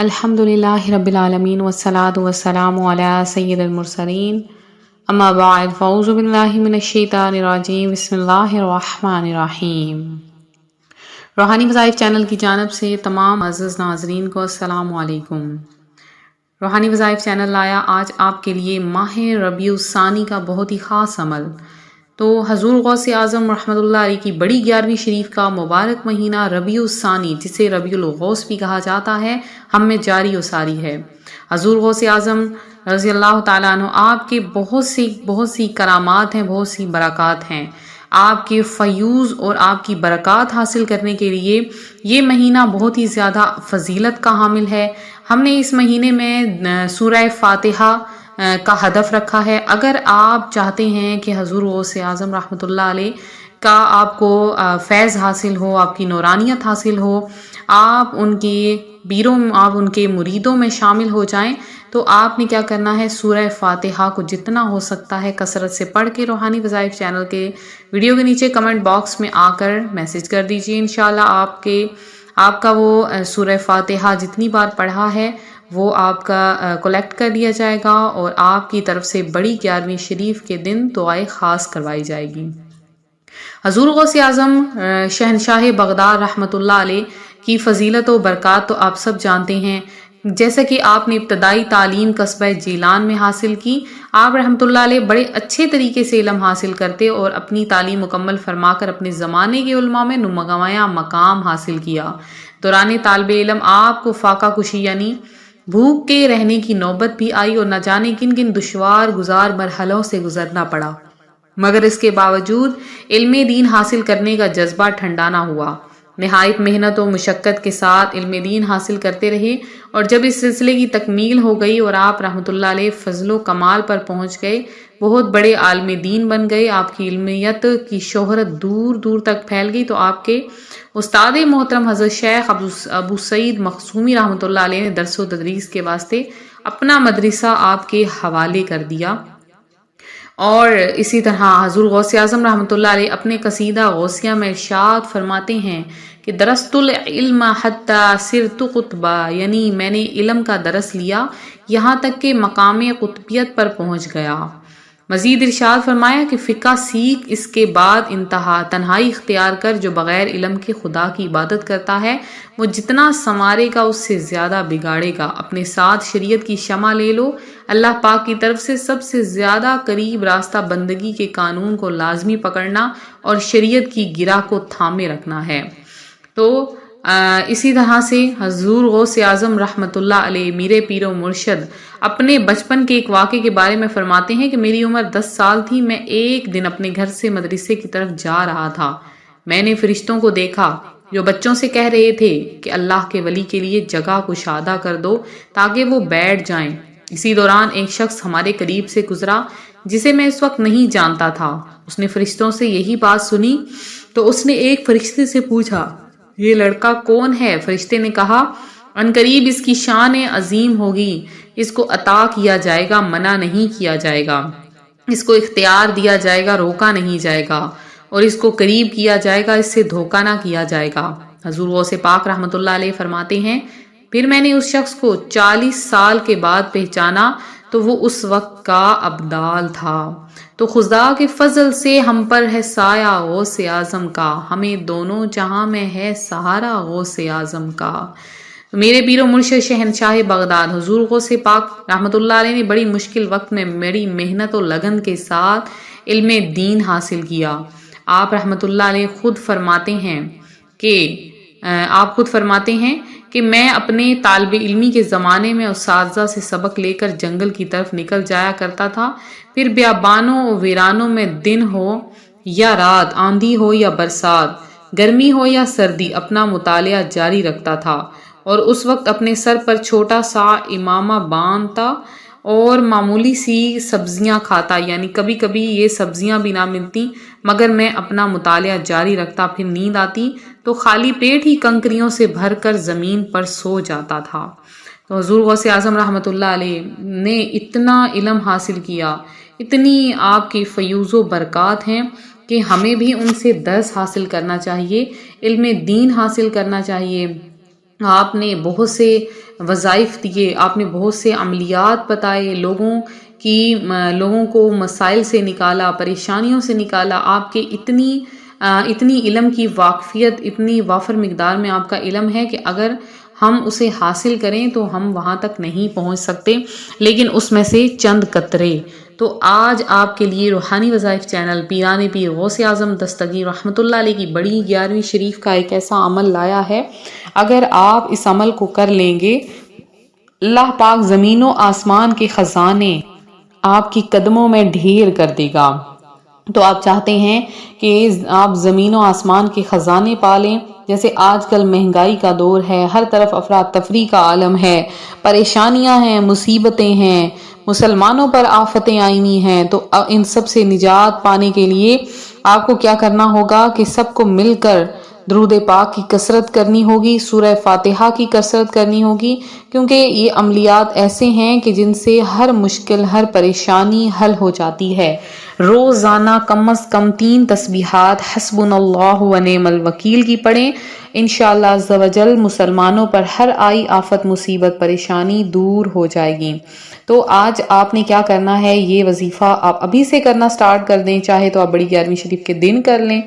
الحمدللہ رب العالمین والصلاة والسلام علی سید المرسلین اما بعد فاعوذ باللہ من الشیطان الرجیم بسم اللہ الرحمن الرحیم۔ روحانی وظائف چینل کی جانب سے تمام عزیز ناظرین کو السلام علیکم۔ روحانی وظائف چینل لایا آج آپ کے لیے ماہ ربیع الثانی کا بہت ہی خاص عمل۔ تو حضور غوث اعظم رحمۃ اللہ علیہ کی بڑی 11ویں شریف کا مبارک مہینہ ربیع الثانی، جسے ربیع الغوث بھی کہا جاتا ہے، ہم میں جاری و ساری ہے۔ حضور غوث اعظم رضی اللہ تعالیٰ عنہ آپ کے بہت سی کرامات ہیں، بہت سی برکات ہیں۔ آپ کے فیوض اور آپ کی برکات حاصل کرنے کے لیے یہ مہینہ بہت ہی زیادہ فضیلت کا حامل ہے۔ ہم نے اس مہینے میں سورہ فاتحہ کا ہدف رکھا ہے۔ اگر آپ چاہتے ہیں کہ حضور غوث اعظم رحمۃ اللہ علیہ کا آپ کو فیض حاصل ہو، آپ کی نورانیت حاصل ہو، آپ ان کے مریدوں میں شامل ہو جائیں، تو آپ نے کیا کرنا ہے، سورہ فاتحہ کو جتنا ہو سکتا ہے کثرت سے پڑھ کے روحانی وظائف چینل کے ویڈیو کے نیچے کمنٹ باکس میں آ کر میسج کر دیجیے۔ انشاءاللہ آپ کا وہ سورہ فاتحہ جتنی بار پڑھا ہے وہ آپ کا کلیکٹ کر لیا جائے گا، اور آپ کی طرف سے بڑی 11ویں شریف کے دن دعائیں خاص کروائی جائے گی۔ حضور غوث اعظم شہنشاہ بغداد رحمۃ اللہ علیہ کی فضیلت و برکات تو آپ سب جانتے ہیں۔ جیسا کہ آپ نے ابتدائی تعلیم قصبہ جیلان میں حاصل کی، آپ رحمۃ اللہ علیہ بڑے اچھے طریقے سے علم حاصل کرتے اور اپنی تعلیم مکمل فرما کر اپنے زمانے کے علماء میں نمایاں مقام حاصل کیا۔ دوران طالب علم آپ کو فاقہ کشی یعنی بھوک کے رہنے کی نوبت بھی آئی، اور نہ جانے کن کن دشوار گزار مرحلوں سے گزرنا پڑا، مگر اس کے باوجود علم دین حاصل کرنے کا جذبہ ٹھنڈا نہ ہوا۔ نہایت محنت و مشقت کے ساتھ علم دین حاصل کرتے رہے، اور جب اس سلسلے کی تکمیل ہو گئی اور آپ رحمۃ اللہ علیہ فضل و کمال پر پہنچ گئے، بہت بڑے عالم دین بن گئے، آپ کی علمیت کی شہرت دور دور تک پھیل گئی، تو آپ کے استاد محترم حضرت شیخ ابو سعید مخزومی رحمۃ اللہ علیہ نے درس و تدریس کے واسطے اپنا مدرسہ آپ کے حوالے کر دیا۔ اور اسی طرح حضور غوث اعظم رحمۃ اللہ علیہ اپنے قصیدہ غوثیہ میں ارشاد فرماتے ہیں کہ درست العلم حتی صرت قطبا، یعنی میں نے علم کا درس لیا یہاں تک کہ مقام قطبیت پر پہنچ گیا۔ مزید ارشاد فرمایا کہ فقہ سیکھ، اس کے بعد تنہائی اختیار کر، جو بغیر علم کے خدا کی عبادت کرتا ہے وہ جتنا سنوارے گا اس سے زیادہ بگاڑے گا۔ اپنے ساتھ شریعت کی شمع لے لو، اللہ پاک کی طرف سے سب سے زیادہ قریب راستہ بندگی کے قانون کو لازمی پکڑنا اور شریعت کی گرہ کو تھامے رکھنا ہے۔ تو اسی طرح سے حضور غوث اعظم رحمۃ اللہ علیہ میرے پیر و مرشد اپنے بچپن کے ایک واقعے کے بارے میں فرماتے ہیں کہ میری عمر 10 سال تھی، میں ایک دن اپنے گھر سے مدرسے کی طرف جا رہا تھا۔ میں نے فرشتوں کو دیکھا جو بچوں سے کہہ رہے تھے کہ اللہ کے ولی کے لیے جگہ کشادہ کر دو تاکہ وہ بیٹھ جائیں۔ اسی دوران ایک شخص ہمارے قریب سے گزرا جسے میں اس وقت نہیں جانتا تھا۔ اس نے فرشتوں سے یہی بات سنی تو اس نے ایک فرشتے سے پوچھا، یہ لڑکا کون ہے؟ فرشتے نے کہا، عنقریب اس کی شان عظیم ہوگی، اس کو عطا کیا جائے گا، منع نہیں کیا جائے گا، اس کو اختیار دیا جائے گا، روکا نہیں جائے گا، اور اس کو قریب کیا جائے گا، اس سے دھوکہ نہ کیا جائے گا۔ حضور غوث پاک رحمۃ اللہ علیہ فرماتے ہیں، پھر میں نے اس شخص کو 40 سال کے بعد پہچانا تو وہ اس وقت کا ابدال تھا۔ تو خدا کے فضل سے ہم پر ہے سایہ غوث اعظم کا، ہمیں دونوں جہاں میں ہے سہارا غوث اعظم کا۔ تو میرے پیر و مرشد شہنشاہ بغداد حضور غوث پاک رحمۃ اللہ علیہ نے بڑی مشکل وقت میں بڑی محنت و لگن کے ساتھ علم دین حاصل کیا۔ آپ رحمۃ اللہ علیہ خود فرماتے ہیں کہ میں اپنے طالب علمی کے زمانے میں اساتذہ سے سبق لے کر جنگل کی طرف نکل جایا کرتا تھا، پھر بیابانوں و ویرانوں میں دن ہو یا رات، آندھی ہو یا برسات، گرمی ہو یا سردی، اپنا مطالعہ جاری رکھتا تھا، اور اس وقت اپنے سر پر چھوٹا سا امامہ باندھتا اور معمولی سی سبزیاں کھاتا، یعنی کبھی کبھی یہ سبزیاں بھی نہ ملتی، مگر میں اپنا مطالعہ جاری رکھتا، پھر نیند آتی تو خالی پیٹ ہی کنکریوں سے بھر کر زمین پر سو جاتا تھا۔ تو حضور غوث اعظم رحمۃ اللہ علیہ نے اتنا علم حاصل کیا، اتنی آپ کی فیوض و برکات ہیں کہ ہمیں بھی ان سے درس حاصل کرنا چاہیے، علم دین حاصل کرنا چاہیے، آپ نے بہت سے وظائف دیے، آپ نے بہت سے عملیات بتائے، لوگوں کو مسائل سے نکالا، پریشانیوں سے نکالا. آپ کے اتنی علم کی واقفیت، اتنی وافر مقدار میں آپ کا علم ہے کہ اگر ہم اسے حاصل کریں تو ہم وہاں تک نہیں پہنچ سکتے، لیکن اس میں سے چند قطرے. تو آج آپ کے لیے روحانی وظائف چینل پیران پیر غوث اعظم دستگیر رحمۃ اللہ علیہ کی بڑی 11ویں شریف کا ایک ایسا عمل لایا ہے. اگر آپ اس عمل کو کر لیں گے، اللہ پاک زمین و آسمان کے خزانے آپ کی قدموں میں ڈھیر کر دے گا. تو آپ چاہتے ہیں کہ آپ زمین و آسمان کے خزانے پالیں. جیسے آج کل مہنگائی کا دور ہے، ہر طرف افراتفری کا عالم ہے، پریشانیاں ہیں، مصیبتیں ہیں، مسلمانوں پر آفتیں آئی ہوئی ہیں. تو ان سب سے نجات پانے کے لیے آپ کو کیا کرنا ہوگا کہ سب کو مل کر درود پاک کی کثرت کرنی ہوگی، سورہ فاتحہ کی کثرت کرنی ہوگی، کیونکہ یہ عملیات ایسے ہیں کہ جن سے ہر مشکل، ہر پریشانی حل ہو جاتی ہے. روزانہ کم از کم 3 تسبیحات حسبنا اللہ و نعم الوکیل کی پڑھیں. انشاءاللہ عز و جل مسلمانوں پر ہر آئی آفت، مصیبت، پریشانی دور ہو جائے گی. تو آج آپ نے کیا کرنا ہے، یہ وظیفہ آپ ابھی سے کرنا سٹارٹ کر دیں. چاہے تو آپ بڑی 11ویں شریف کے دن کر لیں.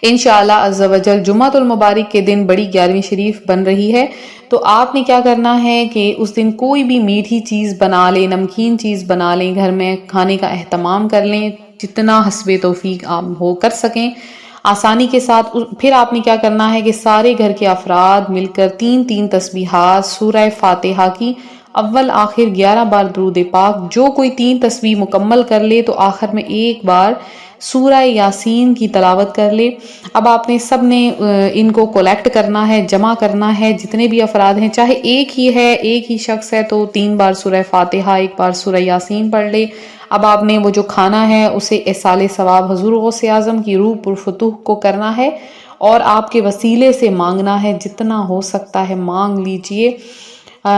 انشاءاللہ عز و جل جمعۃ المبارک کے دن بڑی 11ویں شریف بن رہی ہے. تو آپ نے کیا کرنا ہے کہ اس دن کوئی بھی میٹھی چیز بنا لیں، نمکین چیز بنا لیں، گھر میں کھانے کا اہتمام کر لیں، جتنا حسب توفیق آپ ہو کر سکیں آسانی کے ساتھ. پھر آپ نے کیا کرنا ہے کہ سارے گھر کے افراد مل کر 3 تسبیحات سورہ فاتحہ کی اول آخر 11 بار درود پاک، جو کوئی 3 تسبیح مکمل کر لے تو آخر میں ایک بار سورہ یاسین کی تلاوت کر لے. اب آپ نے سب نے ان کو کولیکٹ کرنا ہے، جمع کرنا ہے، جتنے بھی افراد ہیں، چاہے ایک ہی ہے، ایک ہی شخص ہے تو 3 بار سورہ فاتحہ، 1 بار سورہ یاسین پڑھ لے. اب آپ نے وہ جو کھانا ہے اسے ایصال ثواب حضور غوث اعظم کی روح پرفتوح کو کرنا ہے اور آپ کے وسیلے سے مانگنا ہے. جتنا ہو سکتا ہے مانگ لیجئے،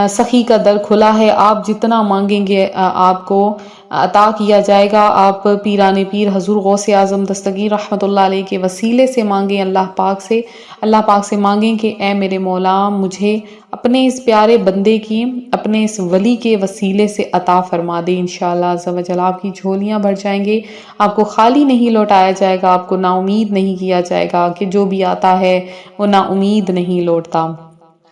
سخی کا در کھلا ہے، آپ جتنا مانگیں گے آپ کو عطا کیا جائے گا. آپ پیران پیر حضور غوث اعظم دستگیر رحمۃ اللہ علیہ کے وسیلے سے مانگیں، اللہ پاک سے مانگیں کہ اے میرے مولا مجھے اپنے اس پیارے بندے کی، اپنے اس ولی کے وسیلے سے عطا فرما دے. انشاءاللہ عز و جل آپ کی جھولیاں بھر جائیں گے، آپ کو خالی نہیں لوٹایا جائے گا، آپ کو نا امید نہیں کیا جائے گا کہ جو بھی آتا ہے وہ نا امید نہیں لوٹتا.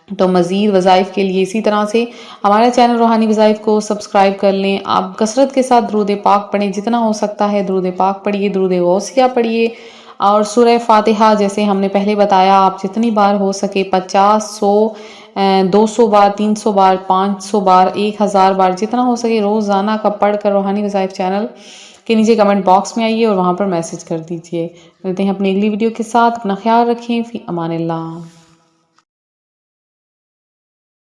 تو مزید وظائف کے لیے اسی طرح سے ہمارے چینل روحانی وظائف کو سبسکرائب کر لیں. آپ کثرت کے ساتھ درود پاک پڑھیں، جتنا ہو سکتا ہے درود پاک پڑھیے، درود غوثیہ پڑھیے، اور سورہ فاتحہ جیسے ہم نے پہلے بتایا آپ جتنی بار ہو سکے 50، 100، 200 بار، 300 بار، 500 بار، 1000 بار، جتنا ہو سکے روزانہ کا پڑھ کر روحانی وظائف چینل کے نیچے کمنٹ باکس میں آئیے اور وہاں پر میسج کر دیجئے. ملتے ہیں اپنی اگلی ویڈیو کے ساتھ. اپنا خیال رکھیں. فی امان اللہ.